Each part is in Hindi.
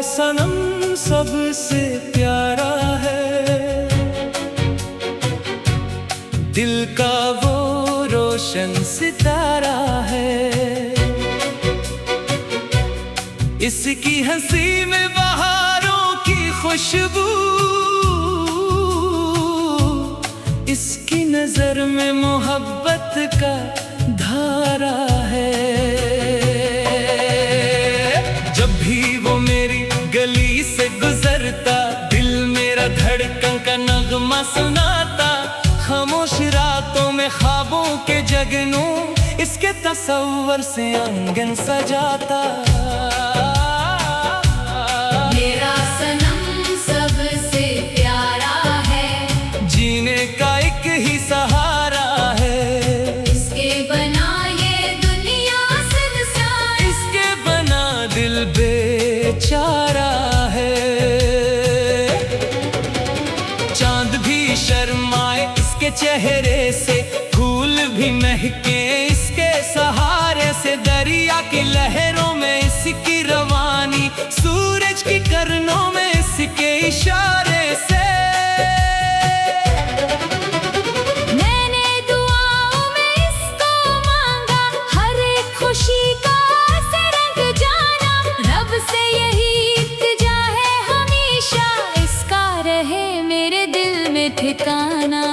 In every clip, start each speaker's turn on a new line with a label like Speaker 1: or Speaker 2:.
Speaker 1: सनम सबसे प्यारा है, दिल का वो रोशन सितारा है। इसकी हंसी में बहारों की खुशबू, इसकी नजर में मोहब्बत का धारा है। जब भी वो मेरी गली से गुजरता, दिल मेरा धड़कन का नगमा सुनाता। खामोश रातों में ख्वाबों के जगनू, इसके तस्वर से आंगन सजाता।
Speaker 2: मेरा सनम सबसे प्यारा है,
Speaker 1: जीने का एक ही सहारा है।
Speaker 2: इसके बना ये दुनिया संसार,
Speaker 1: इसके बना दिल बेचारा है। चांद भी शर्माए इसके चेहरे से, फूल भी महके इसके सहारे से। दरिया की लहरों में इसकी रवानी, सूरज की किरणों में इसके इशारे से।
Speaker 2: मैंने दुआओं में इसको मांगा, हर एक खुशी का से रंग जाना। रब से यही इल्तिजा है हमेशा, इसका रहे मेरे दिल में ठिकाना।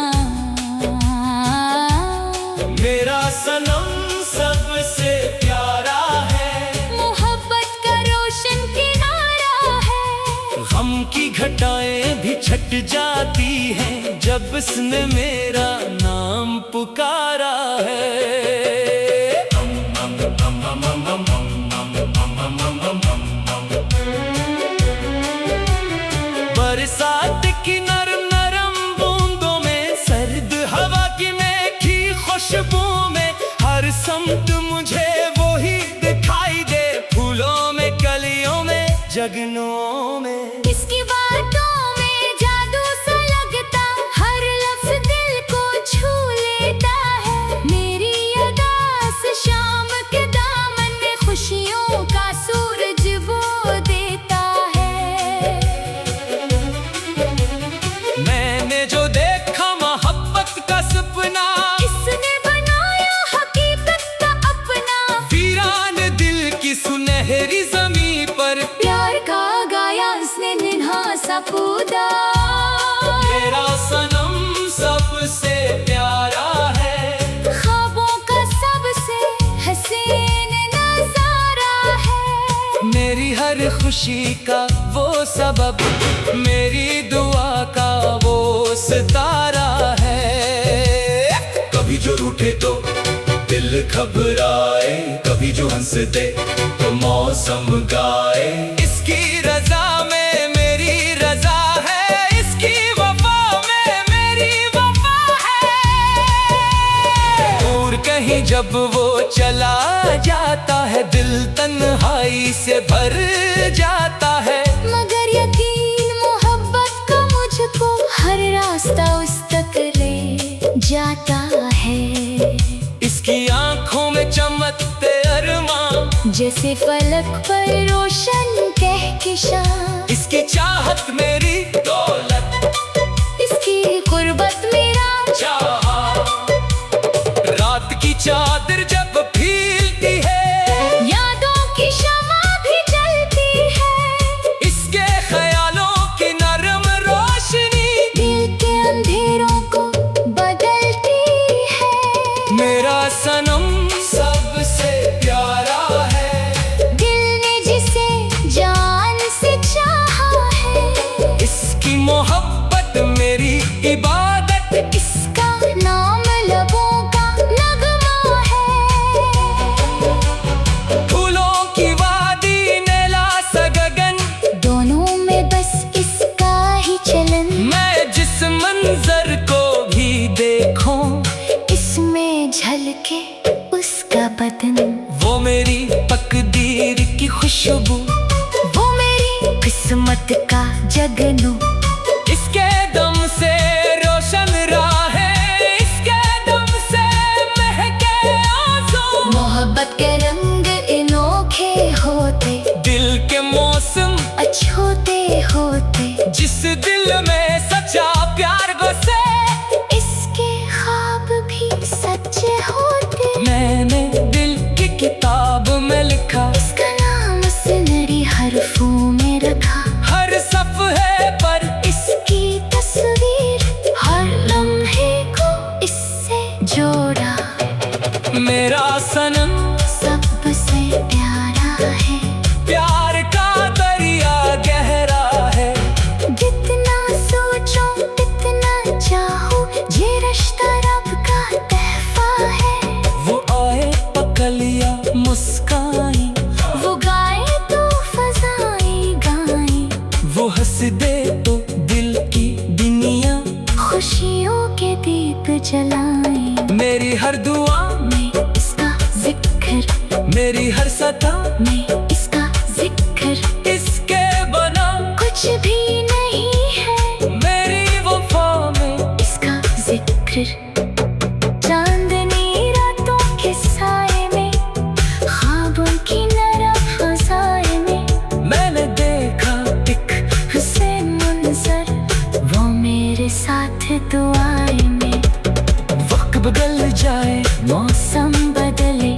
Speaker 1: मेरा सनम सबसे प्यारा है,
Speaker 2: मोहब्बत का रोशन किनारा है।
Speaker 1: गम की घटाएं भी छट जाती हैं, जब इसने मेरा नाम पुकारा है। बरसात की नरम नरम बूंदों में, सर्द हवा की मीठी खुशबू में, हर समत मुझे वो ही दिखाई दे। फूलों में, कलियों में, जगनों में,
Speaker 2: इसकी बातों में जादू सा लगता, हर लफ्ज दिल को छू लेता है। मेरी अदास शाम के दामन में, खुशियों का सूरज वो देता है।
Speaker 1: मैंने जो देखा मोहब्बत का सपना,
Speaker 2: इसने बनाया हकीकत का अपना।
Speaker 1: वीरान दिल की सुनहरी ज़मीं पर,
Speaker 2: प्यार का गाया इसने निन्हा सा कूदा।
Speaker 1: मेरा सनम सबसे प्यारा है,
Speaker 2: ख्वाबों का सबसे हसीन नजारा है।
Speaker 1: मेरी हर खुशी का वो सबब, मेरी दुआ का वो सितारा है। कभी जो रूठे तो दिल घबराए, कभी जो हंस दे तो मौसम गाए। इसकी रजा में मेरी रजा है, इसकी वफा में मेरी वफा है। और कहीं जब वो चला जाता है, दिल तन्हाई से भर जाता है।
Speaker 2: मगर यकीन मोहब्बत का मुझको हर रास्ता उस तक ले जाता है।
Speaker 1: इसकी आंखों में चमकते अरमां,
Speaker 2: जैसे फलक पर रोशन कहकशां।
Speaker 1: इसकी चाहत मेरी दौलत,
Speaker 2: इसकी गुर्बत मेरा
Speaker 1: चाहा। रात की चादर जब फीलती है,
Speaker 2: यादों की शमा भी जलती है।
Speaker 1: इसके ख्यालों की नरम रोशनी,
Speaker 2: दिल के अंधेरों को बदलती है।
Speaker 1: मेरा सनम सबसे प्यारा है,
Speaker 2: दिल ने जिसे जान से चाहा है।
Speaker 1: इसकी मोहब्बत मेरी इबादत,
Speaker 2: इसका नाम लबों का नगमा है।
Speaker 1: फूलों की वादी नेला सा गगन,
Speaker 2: दोनों में बस इसका ही चलन।
Speaker 1: मैं जिस मंजर को भी देखूं,
Speaker 2: इसमें झलके उसका बदन।
Speaker 1: वो मेरी तकदीर की खुशबू,
Speaker 2: वो मेरी किस्मत का जगनू।
Speaker 1: इसके दम से रोशन राहें, इसके दम से महके आंसू।
Speaker 2: मोहब्बत के रंग अनोखे होते,
Speaker 1: दिल के मौसम
Speaker 2: अच्छा
Speaker 1: मुस्काएं,
Speaker 2: वो गाए तो फजाएं गाएं,
Speaker 1: वो हंस दे तो दिल की दुनिया
Speaker 2: खुशियों के दीप जलाएं।
Speaker 1: मेरी हर दुआ
Speaker 2: में इसका जिक्र,
Speaker 1: मेरी हर सदा
Speaker 2: में इसका जिक्र,
Speaker 1: इसके बना
Speaker 2: कुछ भी नहीं है
Speaker 1: मेरी वफा में
Speaker 2: इसका जिक्र। चांदनी रातों के साए में, ख्वाबों की नरम फज़ाए में,
Speaker 1: मैंने देखा एक
Speaker 2: हुस्न मुनज़र, वो मेरे साथ दुआए में।
Speaker 1: वक्त बदल जाए,
Speaker 2: मौसम बदले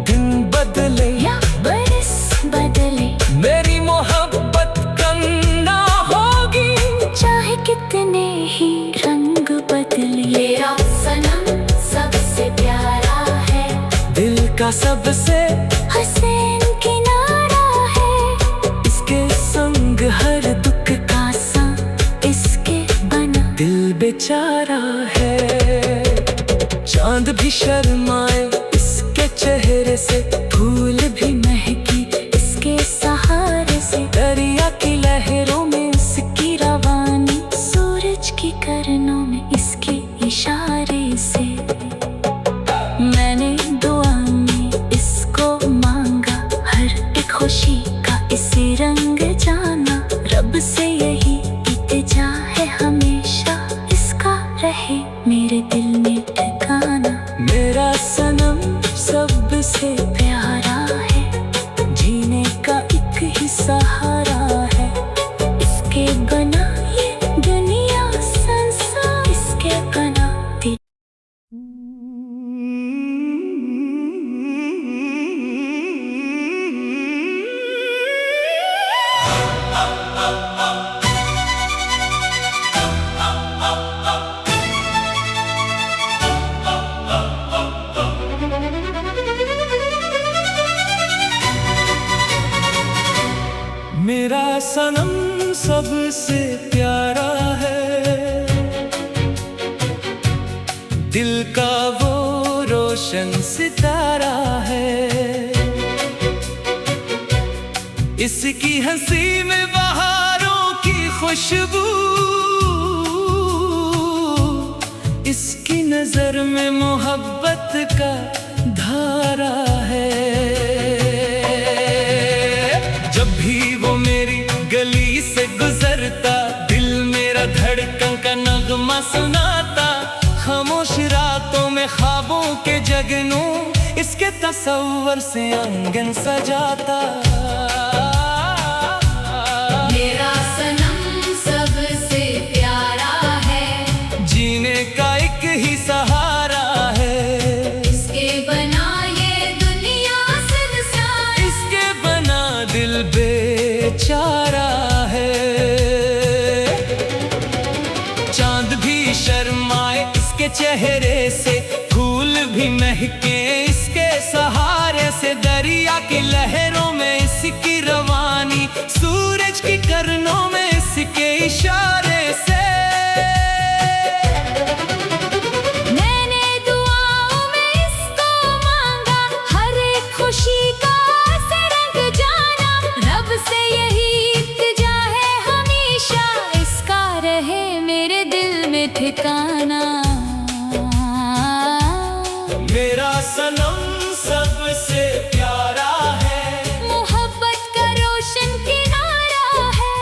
Speaker 1: दिन बदले,
Speaker 2: या बरस बदले,
Speaker 1: मेरी मोहब्बत करना होगी
Speaker 2: चाहे कितने ही रंग बदले। मेरा सनम सबसे प्यारा है,
Speaker 1: दिल का सबसे
Speaker 2: हसीन किनारा है,
Speaker 1: इसके संग हर दुख का
Speaker 2: सा इसके बना
Speaker 1: दिल बेचारा है। चांद भी शर्माए इसके चेहरे से, फूल भी महकी
Speaker 2: इसके सहारे से,
Speaker 1: दरिया की लहरों में इसकी रवानी,
Speaker 2: सूरज की किरणों में इसके इशारे से। मैंने दुआ में इसको मांगा, हर एक खुशी का इसे रंग जाना, रब से यही इल्तिजा है हमेशा, इसका रहे मेरे दिल में ठिकाना।
Speaker 1: मेरा सनम सबसे
Speaker 2: प्यारा है,
Speaker 1: जीने का एक ही सहारा है,
Speaker 2: इसके बना ये दुनिया संसार, इसके बना दिल।
Speaker 1: मेरा सनम सबसे प्यारा है, दिल का वो रोशन सितारा है, इसकी हंसी में बहारों की खुशबू, इसकी नजर में मोहब्बत का धारा है। जब भी वो मेरी गली से गुजरता, दिल मेरा धड़कन का नगमा सुनाता, खामोश रातों में ख्वाबों के जगनू, इसके तस्वर से आंगन सजाता।
Speaker 2: मेरा सनम सबसे प्यारा है,
Speaker 1: जीने का एक ही सहारा है,
Speaker 2: इसके बना ये दुनिया संसार,
Speaker 1: इसके बना दिल बेचारा है। चांद भी शर्माए इसके चेहरे से, फूल भी महके इसके सहारे से, दरिया की लहरों में इसकी रवानी, सूरज की किरणों में इसके इशारे से।
Speaker 2: मैंने दुआओं में इसको मांगा, हर एक खुशी का से रंग जाना, रब से यही इल्तिजा है हमेशा, इसका रहे मेरे दिल में ठिकाना।
Speaker 1: मेरा सनम सबसे प्यारा है,
Speaker 2: मोहब्बत का रोशन किनारा है,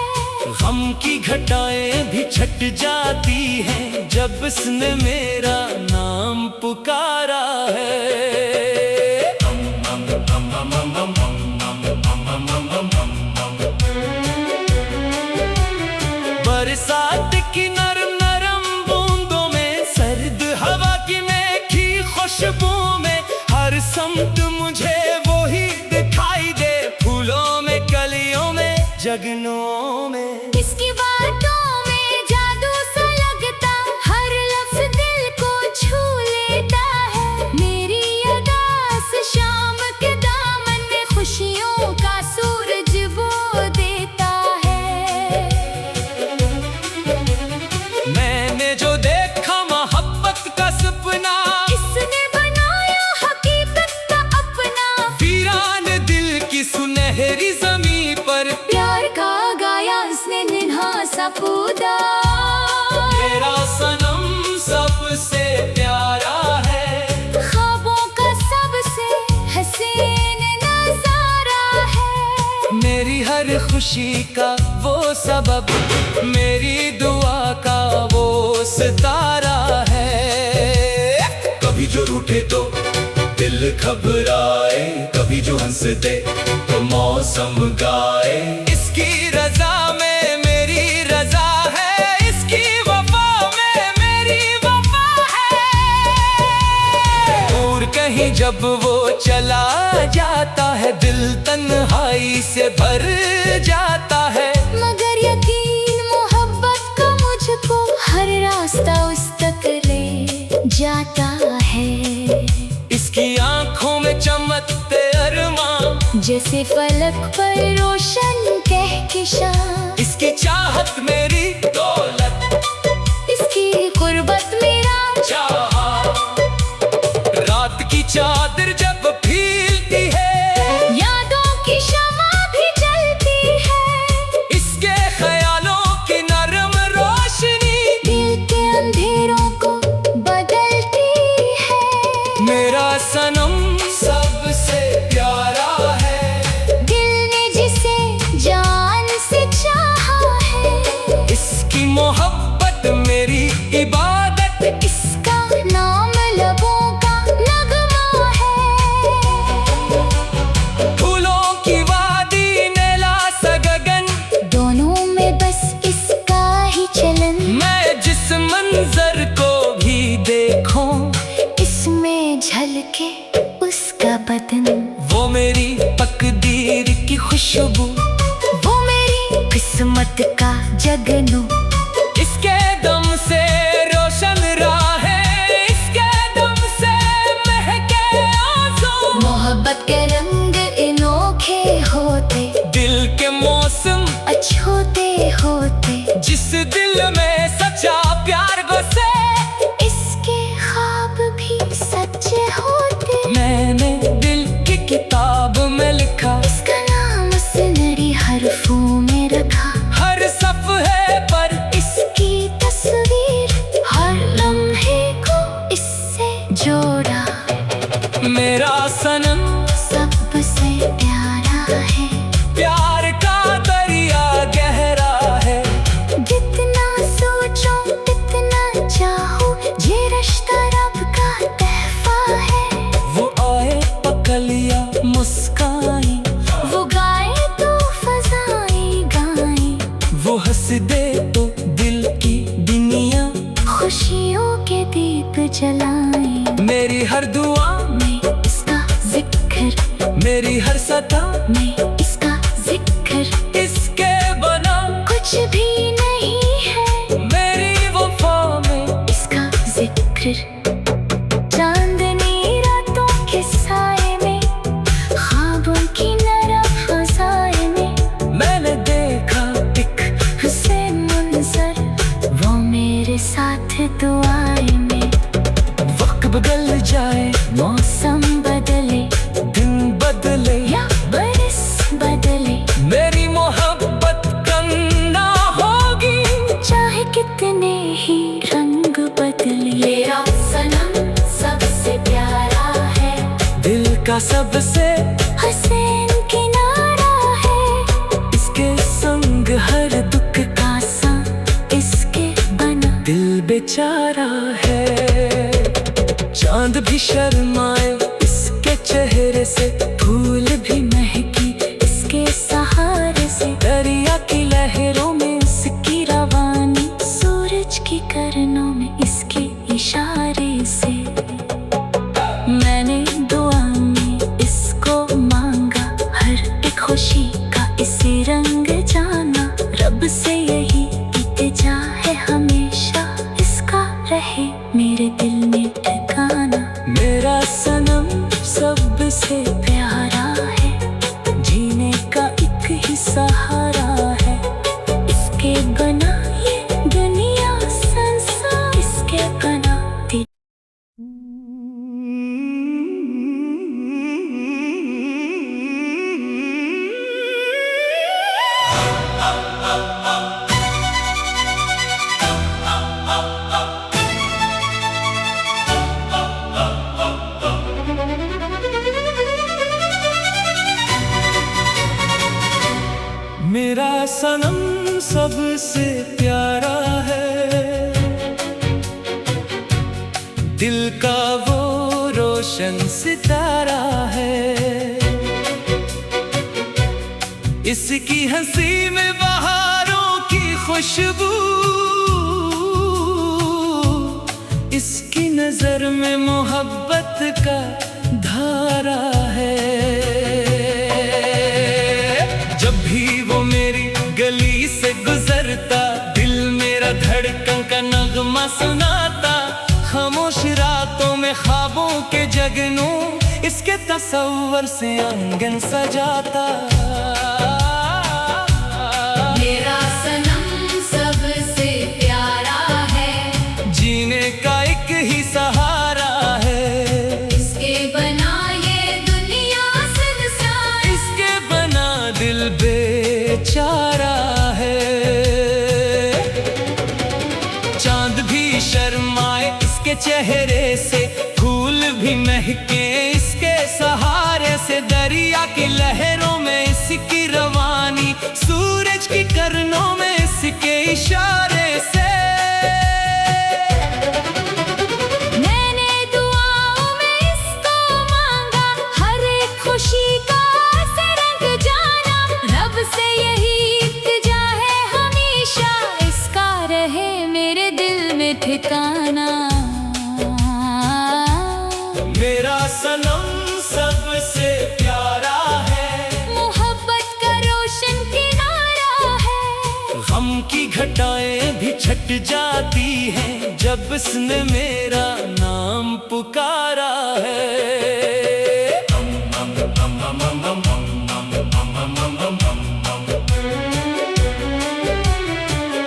Speaker 1: गम की घटाएं भी छट जाती हैं, जब इसने मेरा नाम पुकारा है। बरसात की नरम नरम बूंदों में, सर्द हवा की मीठी खुशबू में, हर समत मुझे वो ही दिखाई दे, फूलों में कलियों में जगनों में।
Speaker 2: इसकी बातों में जादू सा लगता, हर लफ्ज दिल को छू लेता है, मेरी अदास शाम के दामन में खुशियों का सूरज वो देता है।
Speaker 1: मैंने जो देखा मोहब्बत का सपना,
Speaker 2: इसने बनाया हकीकत का अपना,
Speaker 1: फिर अंधेरी जमीन पर
Speaker 2: प्यार का गाया उसने निन्हा सा कूदा।
Speaker 1: मेरा सनम सबसे प्यारा है,
Speaker 2: ख्वाबों का सबसे हसीन नजारा है।
Speaker 1: मेरी हर खुशी का वो सबब, मेरी दुआ का वो सितारा है। कभी जो रूठे तो दिल घबराए, कभी जो हंस दे तो मौसम गाए। इसकी रजा में मेरी रजा है, इसकी वफा में मेरी वफा है। और कहीं जब वो चला जाता है, दिल तन्हाई से भर जाता है।
Speaker 2: मगर यकीन मोहब्बत का मुझको हर रास्ता उस तक ले जाता है।
Speaker 1: इसकी आंखों में चमकते अरमां,
Speaker 2: जैसे फलक पर रोशन कहकशां।
Speaker 1: इसकी चाहत मेरी दौलत,
Speaker 2: इसकी गुर्बत मेरा
Speaker 1: चाहा। रात की चादर जब फीलती है,
Speaker 2: यादों की शमा भी जलती है।
Speaker 1: इसके ख्यालों की नरम रोशनी
Speaker 2: दिल के अंधेरों को बदलती है।
Speaker 1: मेरा सनम सबसे प्यारा है,
Speaker 2: दिल ने जिसे जान से चाहा है।
Speaker 1: इसकी मोहब्बत मेरी इबादत,
Speaker 2: इसका नाम लबों का नगमा है।
Speaker 1: फूलों की वादी नेला सा गगन,
Speaker 2: दोनों में बस इसका ही चलन।
Speaker 1: मैं जिस मंजर को भी देखूं,
Speaker 2: इसमें झलके उसका बदन।
Speaker 1: वो मेरी तकदीर की खुशबू,
Speaker 2: वो मेरी किस्मत का जगनू।
Speaker 1: इसके दम से रोशन राहें, इसके दम से महके आंसू।
Speaker 2: मोहब्बत के रंग अनोखे होते,
Speaker 1: दिल के मौसम
Speaker 2: अछूते होते।
Speaker 1: जिस दिल में सच्चा प्यार बसे,
Speaker 2: इसके ख्वाब भी सच्चे होते।
Speaker 1: मैंने दिल की किताब में लिखा,
Speaker 2: इसका नाम सुनहरी हरफों में रखा।
Speaker 1: हर सफ़हे पर
Speaker 2: इसकी तस्वीर, हर लम्हे को इससे जोड़ा।
Speaker 1: मेरा सनम
Speaker 2: सबसे प्यारा है,
Speaker 1: प्यार का दरिया गहरा है।
Speaker 2: जितना सोचो तितना चाहो, ये रिश्ता रब का तोहफा है।
Speaker 1: वो आए पकलिया मुस्काई,
Speaker 2: वो गाए तो फजाएं गाएं,
Speaker 1: वो हंस दे तो दिल की दुनिया
Speaker 2: खुशियों के दीप जलाएं।
Speaker 1: मेरी हर दुआ
Speaker 2: में इसका जिक्र,
Speaker 1: मेरी हर सदा
Speaker 2: में इसका जिक्र।
Speaker 1: इसके बना
Speaker 2: कुछ भी नहीं है,
Speaker 1: मेरी वफा में
Speaker 2: इसका जिक्र। चांदनी रातों के साए में, ख्वाबों की नरम फ़ज़ाए में।
Speaker 1: मैंने देखा एक
Speaker 2: हुसैन मंजर, वो मेरे साथ दुआए में।
Speaker 1: वक्त बदल जाए,
Speaker 2: मौसम बदले
Speaker 1: दिन बदले,
Speaker 2: या बरस बदले,
Speaker 1: मेरी मोहब्बत कम ना होगी।
Speaker 2: चाहे कितने ही रंग बदले। मेरा सनम सबसे प्यारा है,
Speaker 1: दिल का सबसे
Speaker 2: हसीन किनारा है।
Speaker 1: इसके संग हर दुख का सा,
Speaker 2: इसके बना
Speaker 1: दिल बेचारा है। चांद भी शर्माए इसके चेहरे से, फूल भी महकी इसके सहारे से। दरिया की लहरों में इसकी रवानी, सूरज की किरणों में इसके इशारे से। मैंने दुआ में इसको मांगा, हर एक खुशी का इसी रंग जाना। रब से यही इल्तिजा है हमेशा, इसका रहे मेरे दिल में ठिकाना। मेरा सन सनम सबसे प्यारा है, दिल का वो रोशन सितारा है। इसकी हंसी में बहारों की खुशबू, इसकी नजर में मोहब्बत का धारा है। जब भी वो मेरी गली से गुजरता, दिल मेरा धड़कन का नगमा सुनाता। खामोश रातों में ख्वाबों के जगनू, इसके तस्वर से आंगन सजाता।
Speaker 2: मेरा सनम सबसे प्यारा है,
Speaker 1: जीने का एक ही सहारा है।
Speaker 2: इसके बना ये दुनिया संसार,
Speaker 1: इसके बना दिल बेचारा है। चांद भी शर्माए इसके चेहरे से, फूल भी महके इसके सहारे से। दरिया की लहरों में इसकी रवानी, सूरज की किरणों में इसके इशारे से।
Speaker 2: मैंने दुआओं में इसको मांगा, हर एक खुशी का से रंग जाना। रब से यही इल्तिजा है हमेशा, इसका रहे मेरे दिल में ठिकाना।
Speaker 1: मेरा सनम सबसे प्यारा है,
Speaker 2: मोहब्बत का रोशन किनारा है।
Speaker 1: गम की घटाएं भी छट जाती हैं, जब इसने मेरा नाम पुकारा है।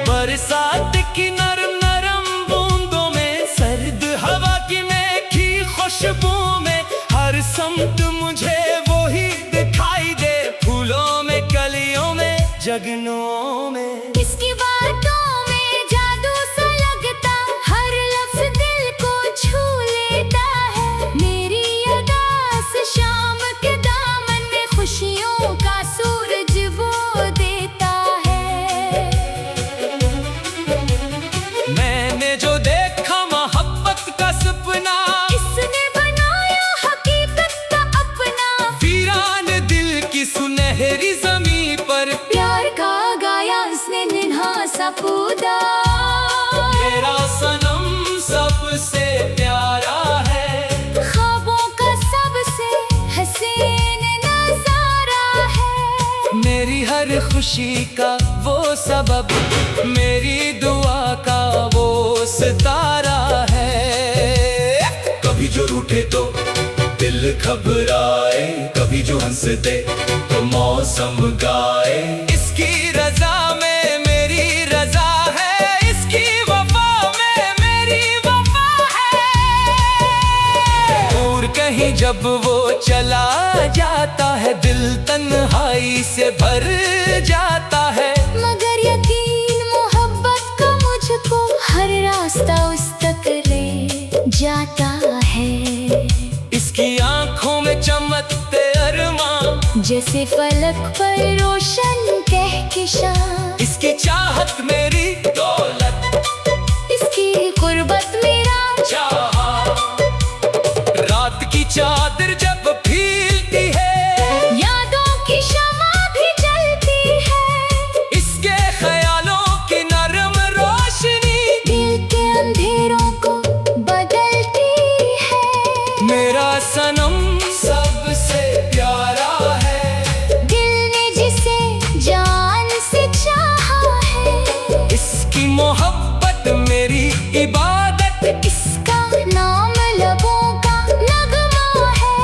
Speaker 1: बरसात की नरम नरम बूंदों में, सर्द हवा की मीठी खुशबू में, हर समत मुझे वो ही दिखाई दे। फूलों में, कलियों में, जगनों में,
Speaker 2: इसकी बातों में जादू सा लगता, हर लफ्ज दिल को छू लेता है। मेरी अदास शाम के दामन में, खुशियों का सूरज वो देता है।
Speaker 1: मैंने जो देखा मोहब्बत का सपना,
Speaker 2: इसने बनाया हकीकत का अपना।
Speaker 1: वीरान दिल की सुनहरी ज़मीं पर,
Speaker 2: प्यार का गाया इसने निन्हा सा कूदा।
Speaker 1: मेरा सनम सबसे प्यारा है,
Speaker 2: ख्वाबों का सबसे हसीन नजारा है।
Speaker 1: मेरी हर खुशी का वो सबब, मेरी दुआ का वो सितारा है। कभी जो रूठे तो दिल घबराए, कभी जो हंसते तो मौसम गाए। इसकी रजा में मेरी रजा है, इसकी वफा में मेरी वफा है। और कहीं जब वो चला जाता है, दिल तन्हाई से भर जाता है।
Speaker 2: मगर यकीन मोहब्बत का मुझको हर रास्ता उस तक ले जाता है।
Speaker 1: इसकी आंखों में चमकते अरमां,
Speaker 2: जैसे फलक पर रोशन कहकशां।
Speaker 1: इसकी चाहत मेरी दौलत,
Speaker 2: इसकी गुर्बत मेरा
Speaker 1: चाहा। रात की चादर जब फीलती है,
Speaker 2: यादों की शमा भी जलती है।
Speaker 1: इसके ख्यालों की नरम रोशनी,
Speaker 2: दिल के अंधेरों को बदलती है।
Speaker 1: मेरा सनम सबसे प्यारा है,
Speaker 2: दिल ने जिसे जान से चाहा है।
Speaker 1: इसकी मोहब्बत मेरी इबादत,
Speaker 2: इसका नाम लबों का नगमा है।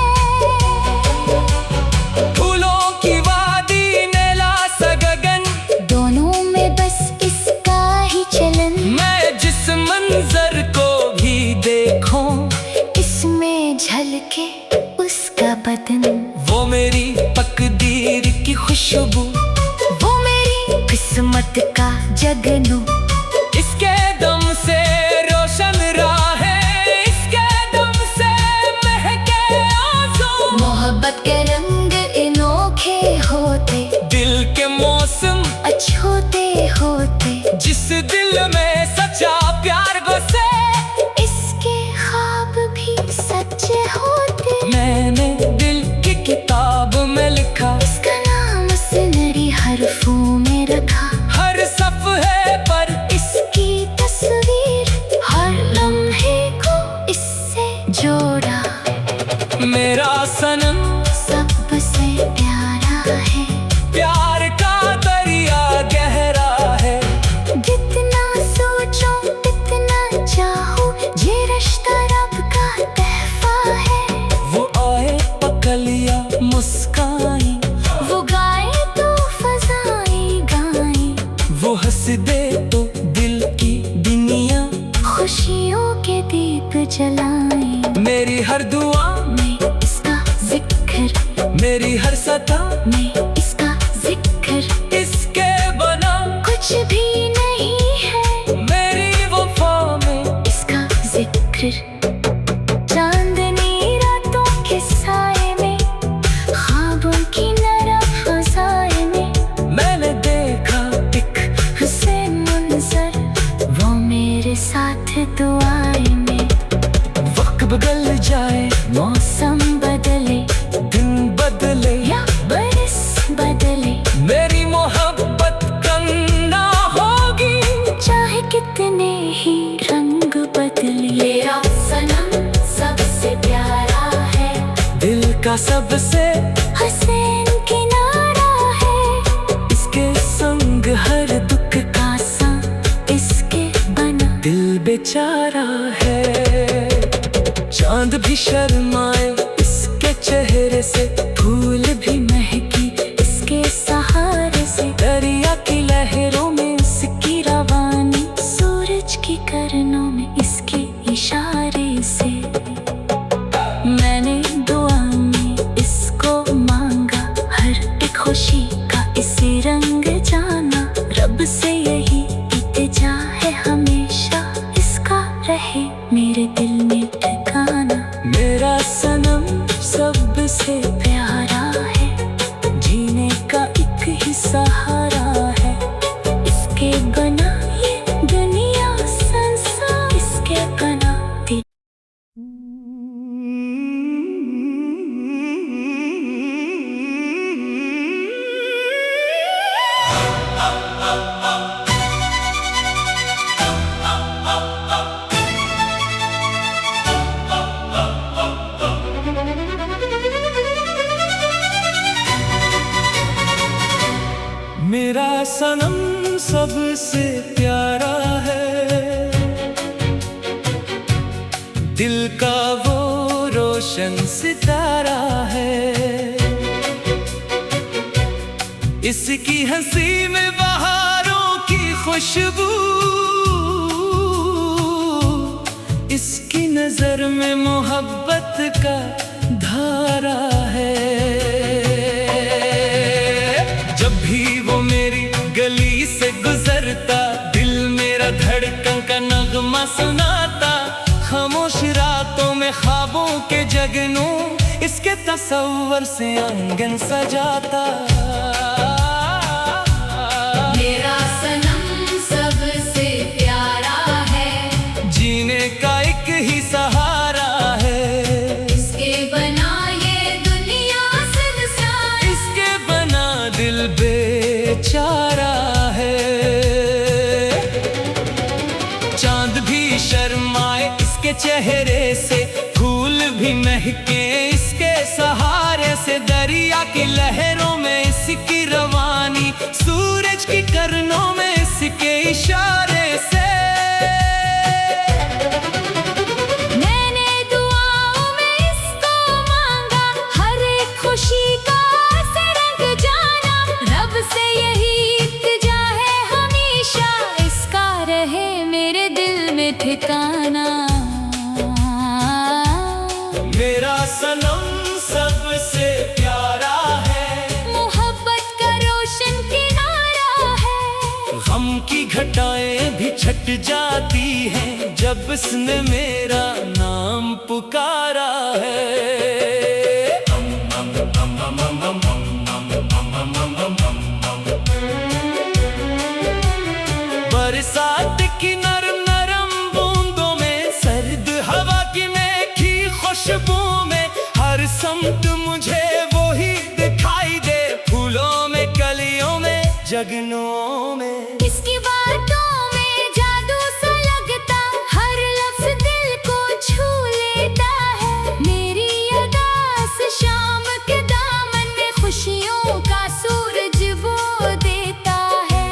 Speaker 1: फूलों की वादी नेला सा गगन,
Speaker 2: दोनों में बस इसका ही चलन।
Speaker 1: मैं जिस मंजर को भी देखूं,
Speaker 2: इसमें झलके उसका बदन।
Speaker 1: वो मेरी तकदीर की खुशबू,
Speaker 2: वो मेरी किस्मत का जगनू।
Speaker 1: इसके दम से रोशन राहें, इसके दम से महके आंसू।
Speaker 2: मोहब्बत के रंग अनोखे होते,
Speaker 1: दिल के मौसम
Speaker 2: अछूते
Speaker 1: करता
Speaker 2: मैं इसका जिक्र,
Speaker 1: इसके बना
Speaker 2: कुछ भी नहीं है
Speaker 1: मेरी वफा में
Speaker 2: इसका जिक्र। चांदनी रातों के साए में, ख्वाबों की नरम फज़ाएं में
Speaker 1: मैंने देखा एक
Speaker 2: हुस्न मंजर, वो मेरे साथ दुआएं में।
Speaker 1: वक्त बदल जाए,
Speaker 2: मौसम बदले
Speaker 1: दिन बदले,
Speaker 2: या बरस बदले,
Speaker 1: मेरी मोहब्बत करना होगी
Speaker 2: चाहे कितने ही रंग बदले। मेरा सनम सबसे प्यारा है,
Speaker 1: दिल का सबसे
Speaker 2: हसीन किनारा है,
Speaker 1: इसके संग हर दुख
Speaker 2: का संग इसके बना।
Speaker 1: दिल बेचारा है। चांद भी शर्माए इसके चेहरे से,
Speaker 2: फूल भी महकी इसके सहारे से,
Speaker 1: दरिया की लहरों में
Speaker 2: इसकी रवानी, सूरज की किरणों में इसके इशारे से। मैंने दुआ में इसको मांगा, हर एक खुशी का इसी रंग जाना। रब से यही इल्तिजा है हमेशा, इसका रहे मेरे दिल में ठिकाना।
Speaker 1: मेरा सनम
Speaker 2: सबसे प्यारा है, जीने का एक ही सहारा है, इसके बना ये दुनिया संसार, इसके बना दिल।
Speaker 1: मेरा सनम सबसे प्यारा है, दिल का वो रोशन सितारा है, इसकी हंसी में बहारों की खुशबू, इसकी नजर में मोहब्बत का धारा है। जब भी वो मेरी गली से गुजरता, दिल मेरा धड़कन का नगमा सुनाता, खामोश रातों में ख्वाबों के जगनू, इसके तस्वर से आंगन सजाता।
Speaker 2: मेरा सनम सबसे प्यारा है,
Speaker 1: जीने का एक ही सहारा है,
Speaker 2: इसके बना ये दुनिया संसार,
Speaker 1: इसके बना दिल बेचारा है। चांद भी शर्माए इसके चेहरे से, फूल भी महके इसके सहारे से, दरिया की लहरों में इसकी रवानी, सूरज की किरणों में इसके इशारे से।
Speaker 2: मैंने दुआओं में इसको मांगा, हर एक खुशी का से रंग जाना। रब से यही इल्तिजा है हमेशा, इसका रहे मेरे दिल में ठिकाना।
Speaker 1: मेरा सनम सबसे प्यारा है,
Speaker 2: मोहब्बत का रोशन किनारा है,
Speaker 1: गम की घटाएं भी छट जाती हैं, जब इसने मेरा नाम पुकारा है। बरसात की नरम नरम बूंदों में, सर्द हवा की मेठी खुशबू में, हर समत मुझे वो ही दिखाई दे, फूलों में, कलियों में, जगनों में।
Speaker 2: इसकी बातों में जादू सा लगता, हर लफ्ज दिल को छू लेता है, मेरी अदास शाम के दामन में खुशियों का सूरज वो देता है।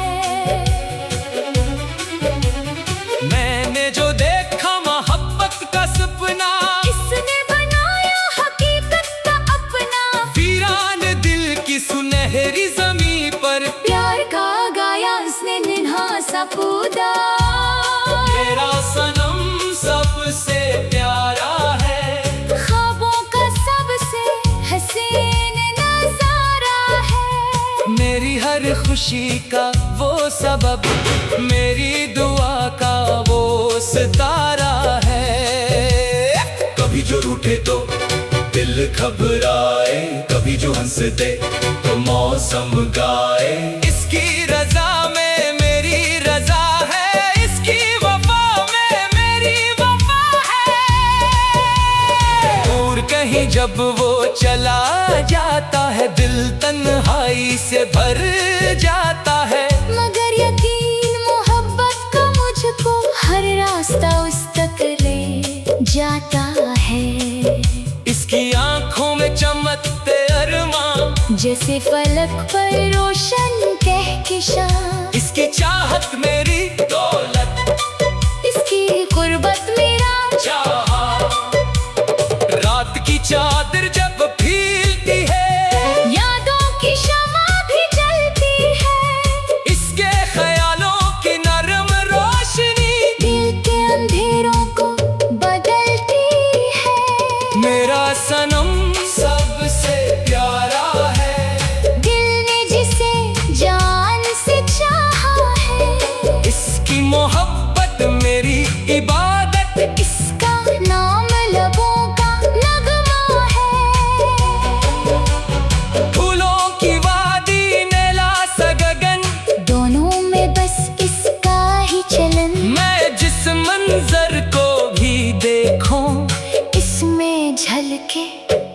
Speaker 1: मैंने जो देखा मोहब्बत का सपना,
Speaker 2: इसने बनाया हकीकत का अपना,
Speaker 1: वीरान दिल की सुनहरी ज़मीं पर
Speaker 2: प्यार का गाया उसने निन्हा सा कूदा।
Speaker 1: मेरा सनम सबसे प्यारा है,
Speaker 2: ख्वाबों का सबसे हसीन नजारा
Speaker 1: हर खुशी का वो सबब, मेरी दुआ का वो सितारा है। कभी जो रूठे तो दिल घबराए, कभी जो हंस दे तो मौसम गाए। इसकी रजा में मेरी रजा है, इसकी वफा में मेरी वफा है। दूर कहीं जब वो चला जाता है, दिल तन्हाई से भर जाता है।
Speaker 2: मगर यकीन मोहब्बत का मुझको हर रास्ता उस तक ले जाता है।
Speaker 1: इसकी आंखों में चमकते अरमां,
Speaker 2: जैसे फलक पर रोशन कहकशां।
Speaker 1: इसकी चाहत मेरी दौलत,
Speaker 2: इसकी गुर्बत मेरा
Speaker 1: चाहा। रात की चादर जब फीलती है,
Speaker 2: यादों की शमा भी जलती है।
Speaker 1: इसके ख्यालों की नरम रोशनी
Speaker 2: दिल के अंधेरों को बदलती है।
Speaker 1: मेरा सनम सबसे प्यारा है,
Speaker 2: दिल ने जिसे जान से चाहा है।
Speaker 1: इसकी मोहब्बत मेरी इबादत,
Speaker 2: इसका नाम लबों का नगमा है।
Speaker 1: फूलों की वादी नेला सा गगन,
Speaker 2: दोनों में बस इसका ही चलन।
Speaker 1: मैं जिस मंजर को भी देखूं,
Speaker 2: इसमें झलके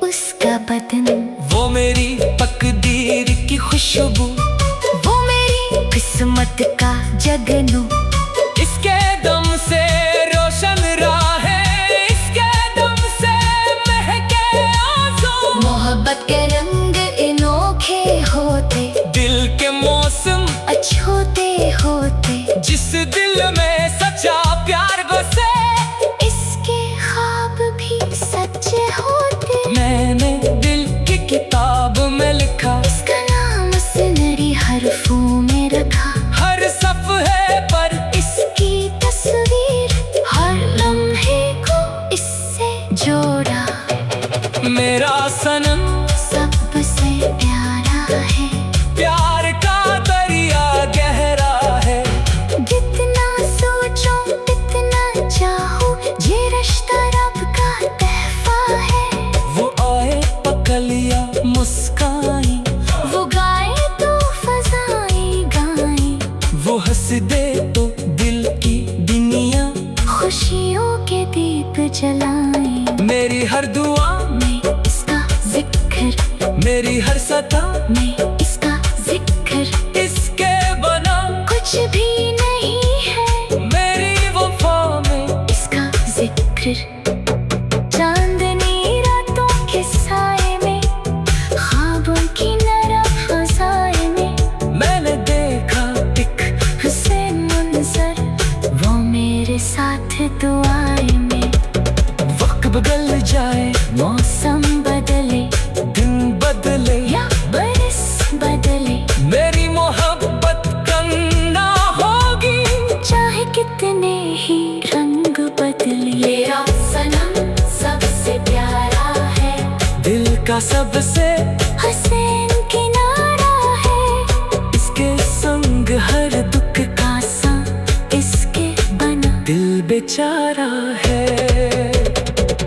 Speaker 2: उसका बदन।
Speaker 1: वो मेरी तकदीर की खुशबू,
Speaker 2: वो मेरी किस्मत का जगनू।
Speaker 1: इसके दम से रोशन राहें, इसके दम से महके आंसू।
Speaker 2: मोहब्बत के रंग अनोखे होते,
Speaker 1: दिल के मौसम
Speaker 2: अछूते होते।
Speaker 1: जिस दिल में सच्चा प्यार बसे,
Speaker 2: इसके ख्वाब भी सच्चे होते।
Speaker 1: मैंने दिल की किताब में लिखा,
Speaker 2: इसका नाम सुनहरी हरफों में रखा।
Speaker 1: हर सफ़े पर
Speaker 2: इसकी तस्वीर, हर लम्हे को इससे जोड़ा।
Speaker 1: मेरा सनम
Speaker 2: सबसे प्यारा है,
Speaker 1: प्यार का दरिया गहरा है।
Speaker 2: जितना सोचो जितना चाहो, ये रिश्ता रब का तहफा है।
Speaker 1: वो आए पकलिया मुस्काई,
Speaker 2: वो गाए तो फजाएं गाएं,
Speaker 1: वो हंस दे तो दिल की दुनिया।
Speaker 2: खुशियों के दीप जलाएं।
Speaker 1: मेरी हर दुआ
Speaker 2: में इसका जिक्र,
Speaker 1: मेरी हर सता
Speaker 2: में इसका जिक्र।
Speaker 1: इसके बना
Speaker 2: कुछ भी नहीं है,
Speaker 1: मेरी वफा में
Speaker 2: इसका जिक्र। चांदनी रातों के साए में, ख्वाबों की नरम फज़ाएं में।
Speaker 1: मैंने देखा एक
Speaker 2: हुस्न मंजर, वो मेरे साथ दुआएं में।
Speaker 1: वक्त बदल जाए,
Speaker 2: मौसम बदले
Speaker 1: दिन बदले,
Speaker 2: या बरस बदले,
Speaker 1: मेरी मोहब्बत करना होगी।
Speaker 2: चाहे कितने ही रंग बदले। मेरा सनम सबसे प्यारा है,
Speaker 1: दिल का सबसे
Speaker 2: हसीन किनारा है।
Speaker 1: इसके संग हर दुख
Speaker 2: का संग इसके बना,
Speaker 1: दिल बेचारा है।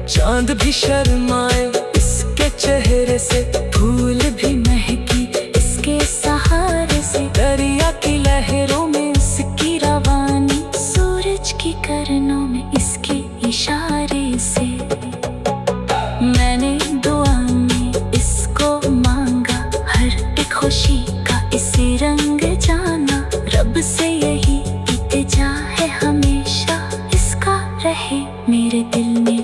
Speaker 1: चांद भी शर्माए इसके चेहरे से, फूल भी महकी
Speaker 2: इसके सहारे से।
Speaker 1: दरिया की लहरों में इसकी रवानी,
Speaker 2: सूरज की किरणों में इसके इशारे से। मैंने दुआ में इसको मांगा, हर एक खुशी का इसे रंग जाना। रब से यही इल्तिजा है हमेशा, इसका रहे मेरे दिल में